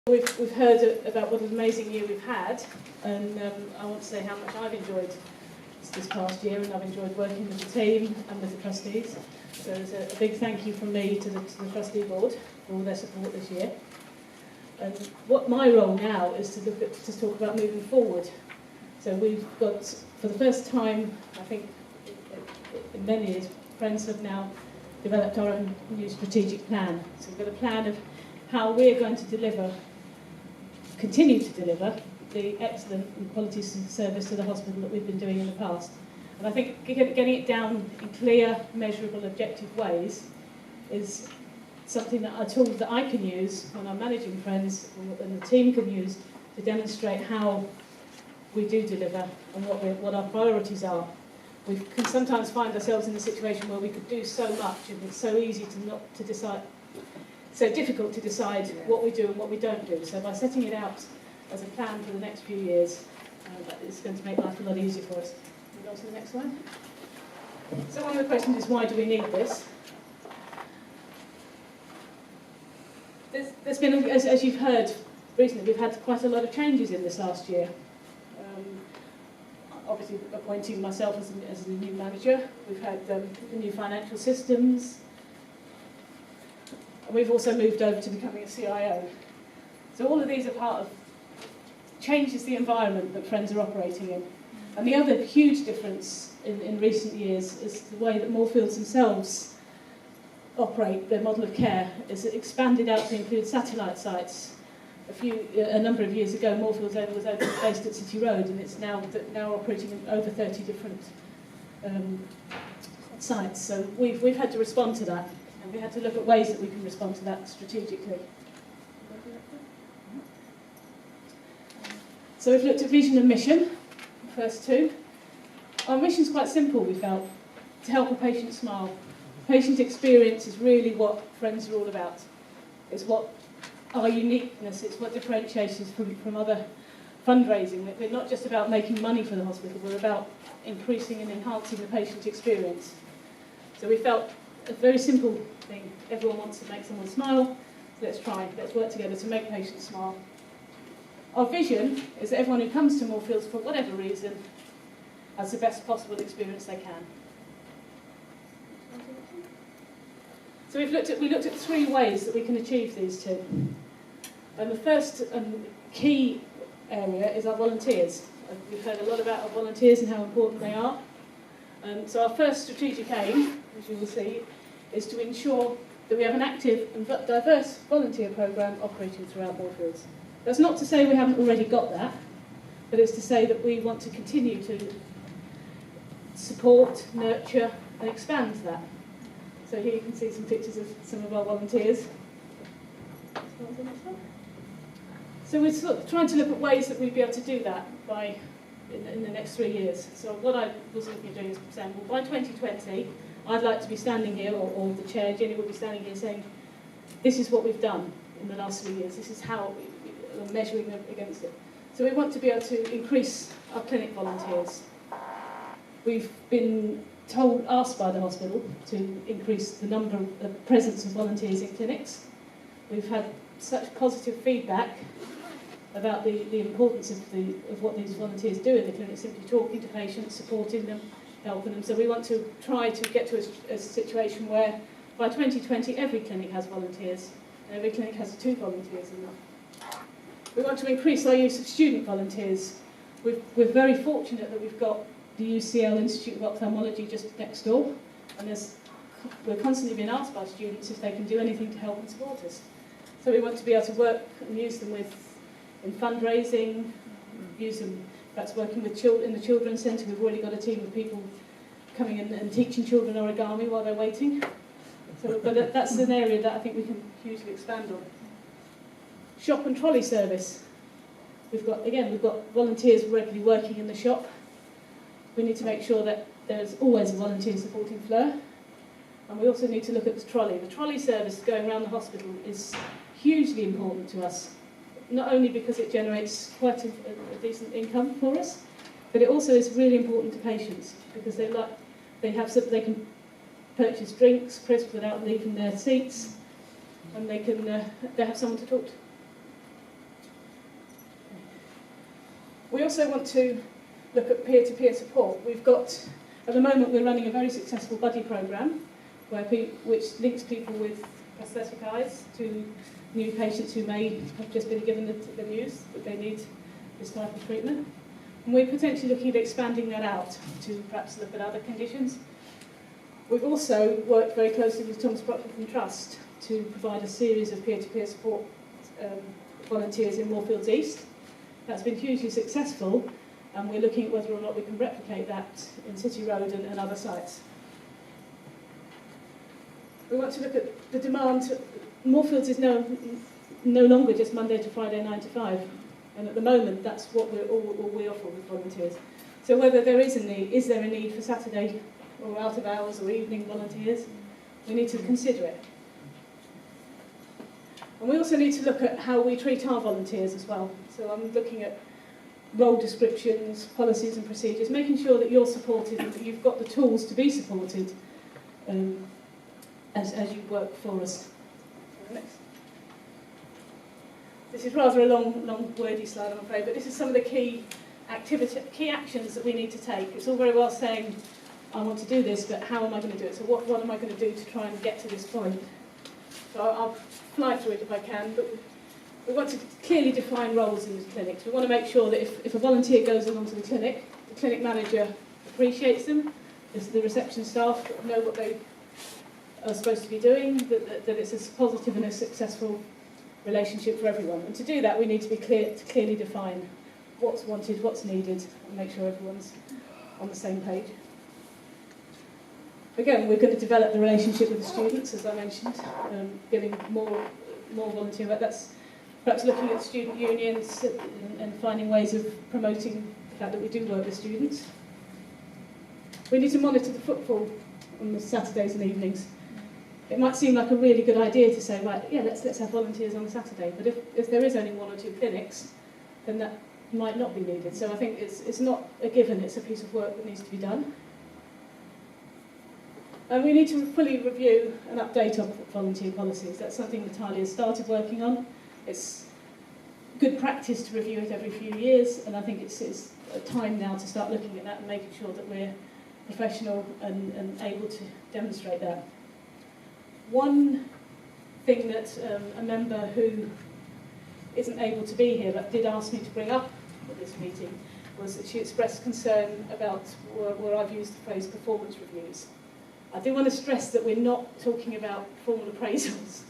We've heard about what an amazing year we've had, and I want to say how much I've enjoyed this past year, and I've enjoyed working with the team and with the trustees. So there's a big thank you from me to the trustee board for all their support this year. And what my role now is to talk about moving forward. So we've got, for the first time, I think, in many years, Friends have now developed our own new strategic plan. So we've got a plan of how we're going to continue to deliver the excellent and quality service to the hospital that we've been doing in the past. And I think getting it down in clear, measurable, objective ways is something a tool that I can use when I'm managing Friends, and the team can use to demonstrate how we do deliver and what our priorities are. We can sometimes find ourselves in a situation where we could do so much, and it's so easy to decide. So difficult to decide what we do and what we don't do. So by setting it out as a plan for the next few years, it's going to make life a lot easier for us. Can we go to the next slide? So one of the questions is, why do we need this? There's been, as you've heard recently, we've had quite a lot of changes in this last year. Obviously appointing myself as the new manager. We've had the new financial systems. We've also moved over to becoming a CIO. So all of these are part of changes the environment that Friends are operating in. And the other huge difference in recent years is the way that Moorfields themselves operate their model of care. Is expanded out to include satellite sites. A number of years ago, Moorfields was based at City Road, and it's now operating in over 30 different sites. So we've had to respond to that. And we had to look at ways that we can respond to that strategically. So we've looked at vision and mission, the first two. Our mission's quite simple, we felt, to help a patient smile. Patient experience is really what Friends are all about. It's what our uniqueness, it's what differentiates us from other fundraising. We're not just about making money for the hospital, we're about increasing and enhancing the patient experience. So we felt a very simple thing. Everyone wants to make someone smile. So let's work together to make patients smile. Our vision is that everyone who comes to Moorfields for whatever reason has the best possible experience they can. So we looked at three ways that we can achieve these two. And the first key area is our volunteers. We've heard a lot about our volunteers and how important they are. So our first strategic aim, as you will see, is to ensure that we have an active and diverse volunteer programme operating throughout Moorfields. That's not to say we haven't already got that, but it's to say that we want to continue to support, nurture and expand that. So here you can see some pictures of some of our volunteers. So we're sort of trying to look at ways that we'd be able to do that in the next 3 years. So what I was looking at doing is saying, well, by 2020, I'd like to be standing here, or the chair, Jenny, will be standing here saying, this is what we've done in the last 3 years, this is how we're measuring against it. So we want to be able to increase our clinic volunteers. We've been asked by the hospital to increase the number of presence of volunteers in clinics. We've had such positive feedback about the importance of what these volunteers do in the clinic, simply talking to patients, supporting them, helping them. So we want to try to get to a situation where by 2020 every clinic has volunteers, and every clinic has 2 volunteers in them. We want to increase our use of student volunteers. We're very fortunate that we've got the UCL Institute of Ophthalmology just next door, and we're constantly being asked by students if they can do anything to help and support us. So we want to be able to work and use them in fundraising, use them perhaps working with in the Children's Centre. We've already got a team of people coming in and teaching children origami while they're waiting. So, but that's an area that I think we can hugely expand on. Shop and trolley service. We've got volunteers regularly working in the shop. We need to make sure that there's always a volunteer supporting Fleur. And we also need to look at the trolley. The trolley service going around the hospital is hugely important to us, not only because it generates quite a decent income for us, but it also is really important to patients because they can purchase drinks, crisps without leaving their seats, and they have someone to talk to. We also want to look at peer-to-peer support. We've got, at the moment, we're running a very successful buddy programme which links people with prosthetic eyes to new patients who may have just been given the news that they need this type of treatment. And we're potentially looking at expanding that out to perhaps look at other conditions. We've also worked very closely with Thomas Proctor Trust to provide a series of peer-to-peer support volunteers in Moorfields East. That's been hugely successful, and we're looking at whether or not we can replicate that in City Road and other sites. We want to look at the demand. Moorfields is no longer just Monday to Friday 9 to 5, and at the moment that's what we offer with volunteers. So whether there is a need, is there a need for Saturday or out of hours or evening volunteers? We need to consider it. And we also need to look at how we treat our volunteers as well. So I'm looking at role descriptions, policies and procedures, making sure that you're supported and that you've got the tools to be supported as you work for us. Next. This is rather a long wordy slide, I'm afraid, but this is some of the key actions that we need to take. It's all very well saying, I want to do this, but how am I going to do it? So what am I going to do to try and get to this point? So I'll fly through it if I can, but we want to clearly define roles in the clinics. We want to make sure that if a volunteer goes along to the clinic manager appreciates them, the reception staff know what they are supposed to be doing, that it's a positive and a successful relationship for everyone. And to do that, we need to be clearly define what's wanted, what's needed, and make sure everyone's on the same page. Again, we're going to develop the relationship with the students, as I mentioned, giving more volunteer work. That's perhaps looking at student unions and finding ways of promoting the fact that we do work with students. We need to monitor the footfall on the Saturdays and evenings. It might seem like a really good idea to say, right, yeah, let's have volunteers on a Saturday, but if there is only 1 or 2 clinics, then that might not be needed. So I think it's not a given, it's a piece of work that needs to be done. And we need to fully review and update our volunteer policies. That's something Natalia has started working on. It's good practice to review it every few years, and I think it's time now to start looking at that and making sure that we're professional and able to demonstrate that. One thing that a member who isn't able to be here but did ask me to bring up at this meeting was that she expressed concern about where I've used the phrase performance reviews. I do want to stress that we're not talking about formal appraisals.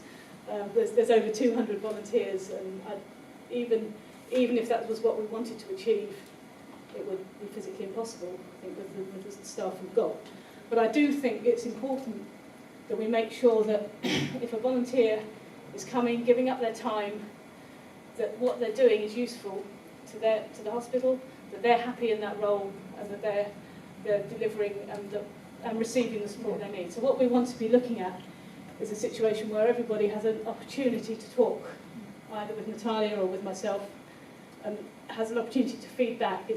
There's over 200 volunteers, and even if that was what we wanted to achieve, it would be physically impossible, I think, with the staff we've got. But I do think it's important that we make sure that if a volunteer is coming, giving up their time, that what they're doing is useful to the hospital, that they're happy in that role, and that they're delivering and receiving the support they need. So what we want to be looking at is a situation where everybody has an opportunity to talk, either with Natalia or with myself, and has an opportunity to feed back.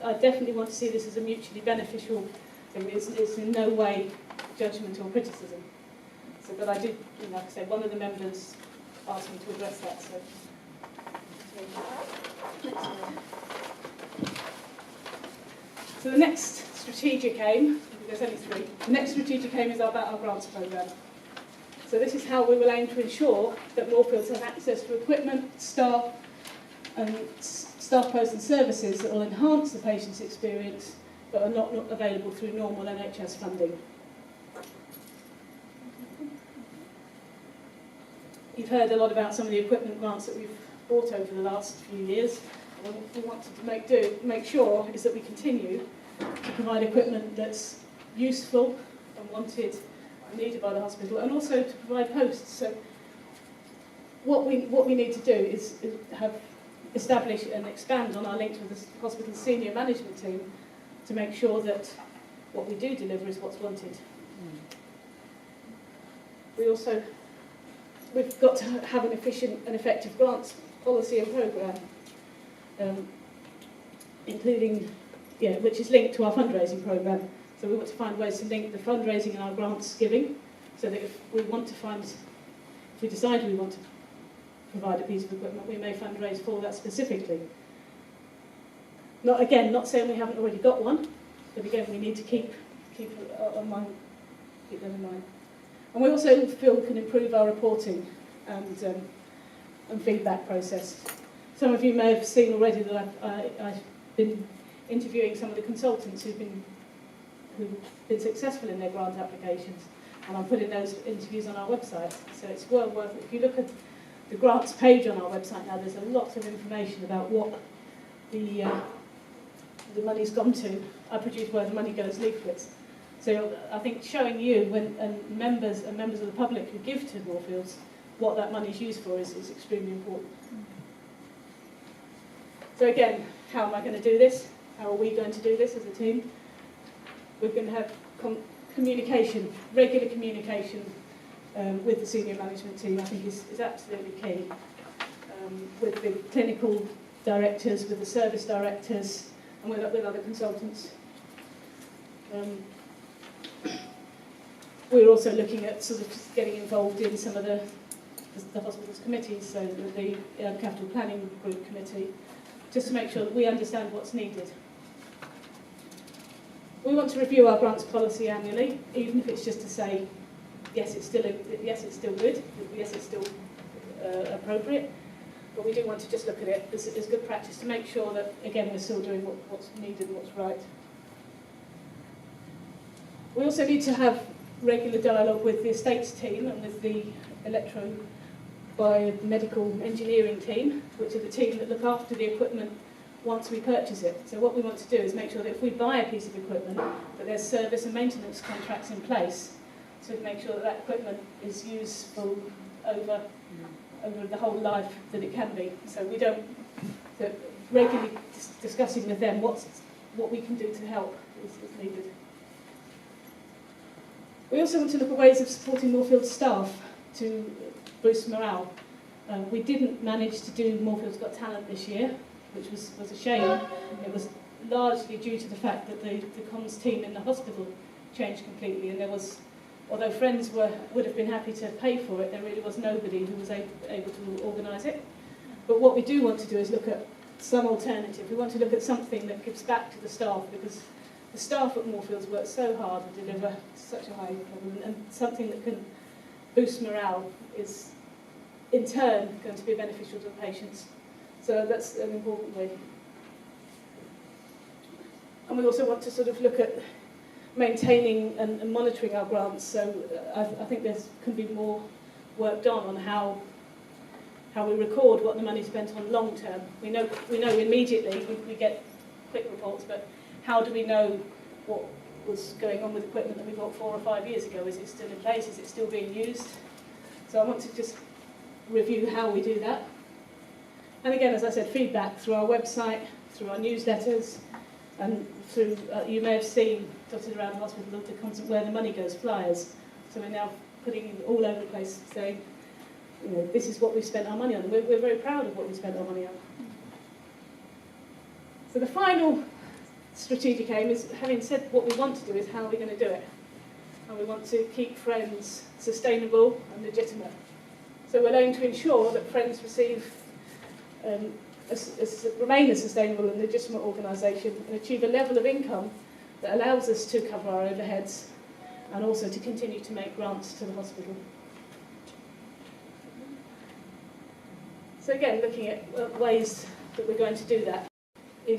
I definitely want to see this as a mutually beneficial thing. It's in no way judgment or criticism. So, but I did, like I said, one of the members asked me to address that. So the next strategic aim, there's only 3. The next strategic aim is about our grants programme. So this is how we will aim to ensure that Moorfields have access to equipment, staff posts and services that will enhance the patient's experience but are not available through normal NHS funding. You've heard a lot about some of the equipment grants that we've bought over the last few years. And what we wanted to make sure is that we continue to provide equipment that's useful and wanted and needed by the hospital, and also to provide posts. So what we need to do is establish and expand on our links with the hospital's senior management team to make sure that what we do deliver is what's wanted. We've got to have an efficient and effective grants policy and programme, including, which is linked to our fundraising programme. So we want to find ways to link the fundraising and our grants giving, so that if we decide we want to provide a piece of equipment, we may fundraise for that specifically. Not saying we haven't already got one, but again, we need to keep them in mind. And we also feel we can improve our reporting and feedback process. Some of you may have seen already that I've been interviewing some of the consultants who've been successful in their grant applications, and I'm putting those interviews on our website. So it's well worth it. If you look at the grants page on our website now, there's a lot of information about what the money's gone to. I produce Where the Money Goes leaflets. So I think showing you and members of the public who give to Moorfields what that money's used for is extremely important. So again, how am I going to do this? How are we going to do this as a team? We're going to have communication, regular communication with the senior management team. I think is absolutely key. With the clinical directors, with the service directors, and with other consultants. We're also looking at sort of getting involved in some of the hospital's committees, so the capital planning group committee, just to make sure that we understand what's needed. We want to review our grants policy annually, even if it's just to say, yes, it's still good, yes, it's still appropriate, but we do want to just look at it as good practice to make sure that, again, we're still doing what's needed and what's right. We also need to have regular dialogue with the estates team and with the electro-biomedical engineering team, which are the team that look after the equipment once we purchase it. So what we want to do is make sure that if we buy a piece of equipment, that there's service and maintenance contracts in place, so to make sure that that equipment is useful over the whole life that it can be. So we don't, so regularly discussing with them what we can do to help is needed. We also want to look at ways of supporting Moorfields staff to boost morale. We didn't manage to do Moorfields Got Talent this year, which was a shame. It was largely due to the fact that the comms team in the hospital changed completely, and there was, although friends would have been happy to pay for it, there really was nobody who was able to organise it. But what we do want to do is look at some alternative. We want to look at something that gives back to the staff, because the staff at Moorfields work so hard to deliver such a high level, and something that can boost morale is in turn going to be beneficial to the patients. So that's an important way. And we also want to sort of look at maintaining and monitoring our grants. So I think there can be more work done on how we record what the money spent on long term. We know immediately, we get quick reports, but how do we know what was going on with equipment that we bought 4 or 5 years ago? Is it still in place? Is it still being used? So I want to just review how we do that. And again, as I said, feedback through our website, through our newsletters, and through, you may have seen dotted around the hospital, the constant Where the Money Goes flyers. So we're now putting it all over the place saying, you know, this is what we've spent our money on. We're very proud of what we spent our money on. So the final strategic aim is, having said what we want to do, is how are we going to do it? And we want to keep Friends sustainable and legitimate. So we're going to ensure that Friends remain a sustainable and legitimate organisation and achieve a level of income that allows us to cover our overheads and also to continue to make grants to the hospital. So again, looking at ways that we're going to do that,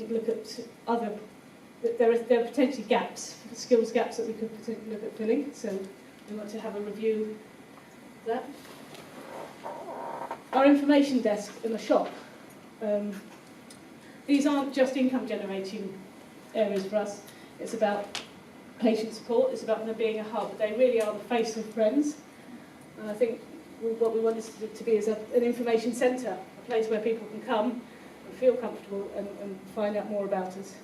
look at other. There are potentially gaps, skills gaps that we could potentially look at filling. So we want to have a review of that. Our information desk in the shop. These aren't just income generating areas for us. It's about patient support. It's about them being a hub. They really are the face of Friends. And I think what we want this to be is an information centre, a place where people can come and feel comfortable and find out more about us.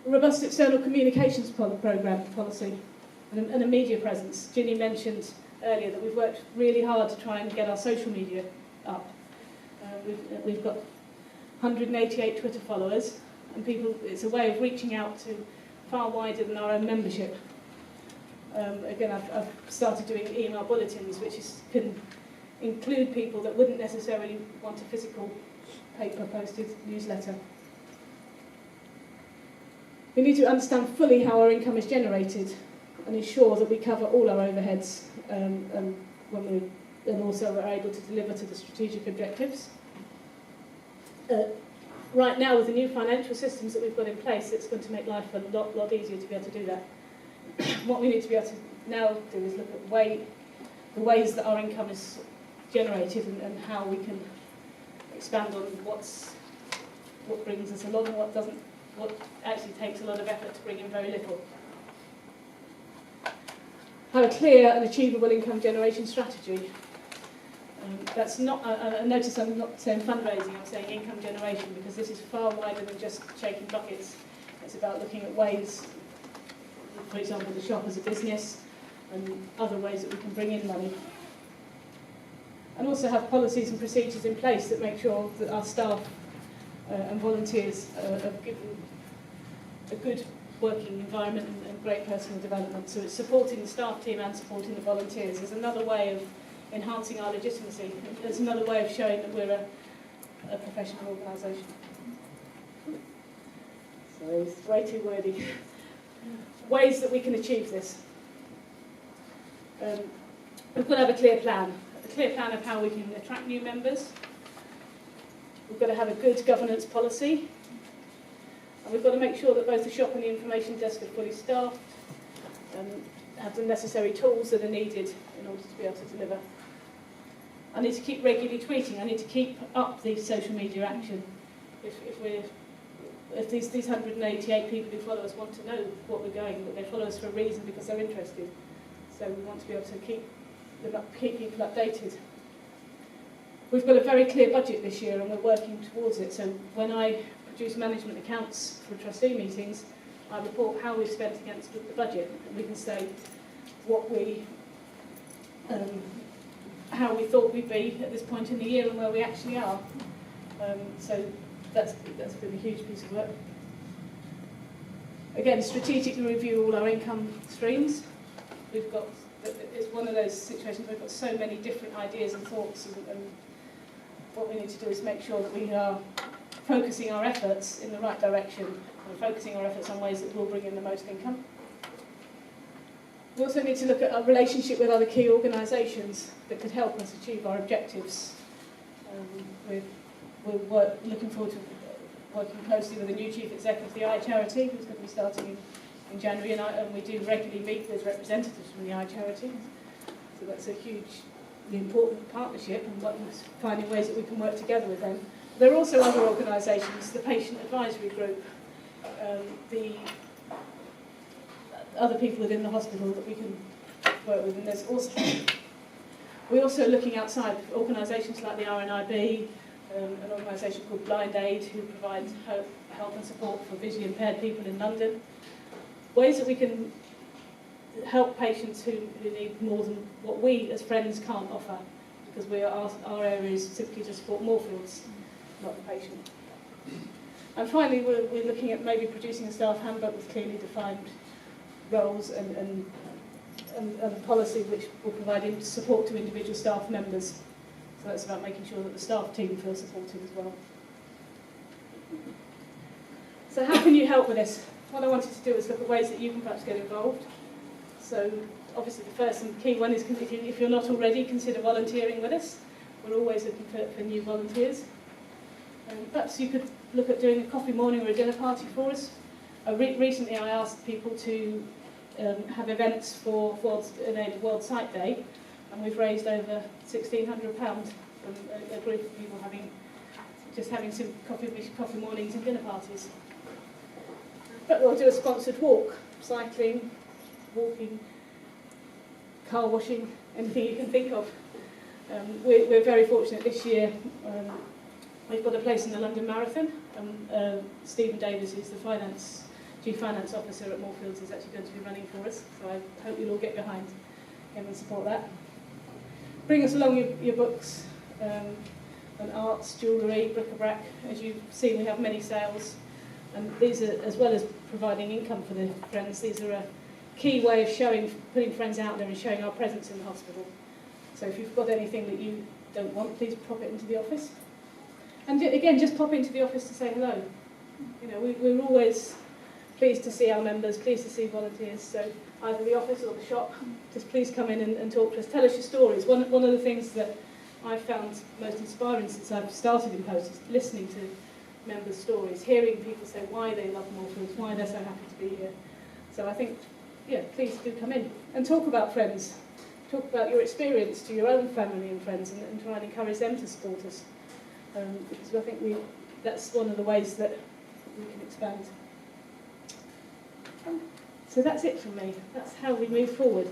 A robust external communications programme policy and a media presence. Ginny mentioned earlier that we've worked really hard to try and get our social media up. We've got 188 Twitter followers, and it's a way of reaching out to far wider than our own membership. Again, I've started doing email bulletins, which can include people that wouldn't necessarily want a physical paper posted newsletter. We need to understand fully how our income is generated and ensure that we cover all our overheads and also are able to deliver to the strategic objectives. Right now, with the new financial systems that we've got in place, it's going to make life a lot easier to be able to do that. What we need to be able to now do is look at the ways that our income is generated and how we can expand on what brings us a lot and what actually takes a lot of effort to bring in very little. Have a clear and achievable income generation strategy. That's not, notice I'm not saying fundraising, I'm saying income generation, because this is far wider than just shaking buckets. It's about looking at ways, for example, the shop as a business, and other ways that we can bring in money. And also have policies and procedures in place that make sure that our staff and volunteers are given a good working environment and great personal development. So it's supporting the staff team and supporting the volunteers. There's another way of enhancing our legitimacy. There's another way of showing that we're a professional organisation. So it's way too wordy. Ways that we can achieve this. We've got to have a clear plan of how we can attract new members. We've got to have a good governance policy. And we've got to make sure that both the shop and the information desk are fully staffed and have the necessary tools that are needed in order to be able to deliver. I need to keep regularly tweeting. I need to keep up the social media action. If these 188 people who follow us want to know what we're going, but they follow us for a reason because they're interested. So we want to be able to keep people updated. We've got a very clear budget this year and we're working towards it. So when I produce management accounts for trustee meetings, I report how we've spent against the budget, and we can say what how we thought we'd be at this point in the year and where we actually are. So that's been a huge piece of work. Again, strategically review all our income streams. It's one of those situations where we've got so many different ideas and thoughts, and what we need to do is make sure that we are focusing our efforts in the right direction and focusing our efforts on ways that will bring in the most income. We also need to look at our relationship with other key organisations that could help us achieve our objectives. We're looking forward to working closely with the new Chief Executive of the Eye Charity, who's going to be starting in January, and we do regularly meet with representatives from the Eye Charity. So that's a hugely important partnership, and finding ways that we can work together with them. There are also other organisations, the Patient Advisory Group, the other people within the hospital that we can work with, and there's also we're also looking outside organisations like the RNIB, an organisation called Blind Aid, who provides help and support for visually impaired people in London. Ways that we can help patients who need more than what we as Friends can't offer, because our area is simply to support Moorfields, not the patient. And finally, we're looking at maybe producing a staff handbook with clearly defined roles and policy which will provide support to individual staff members. So that's about making sure that the staff team feel supported as well. So how can you help with this? What I wanted to do is look at ways that you can perhaps get involved. So obviously the first and key one is, if you're not already, consider volunteering with us. We're always looking for new volunteers. Perhaps you could look at doing a coffee morning or a dinner party for us. Recently I asked people to have events for World Sight Day, and we've raised over £1,600 from a group of people having some coffee mornings and dinner parties. But we'll do a sponsored walk, cycling, walking, car washing, anything you can think of. We're very fortunate this year. We've got a place in the London Marathon. Stephen Davis, who's the Chief Finance Officer at Moorfields, is actually going to be running for us. So I hope you'll all get behind him and support that. Bring us along your books and arts, jewellery, bric-a-brac. As you've seen, we have many sales. And these are, as well as providing income for the Friends, these are a key way of putting Friends out there and showing our presence in the hospital. So if you've got anything that you don't want, please pop it into the office. And again, just pop into the office to say hello. You know, we're always pleased to see our members, pleased to see volunteers. So either the office or the shop, just please come in and talk to us. Tell us your stories. One of the things that I've found most inspiring since I've started in Post is listening to members' stories, hearing people say why they love Moorfields, why they're so happy to be here. So I think, yeah, please do come in and talk about Friends. Talk about your experience to your own family and friends, and try and encourage them to support us. Because I think that's one of the ways that we can expand. So that's it from me. That's how we move forward.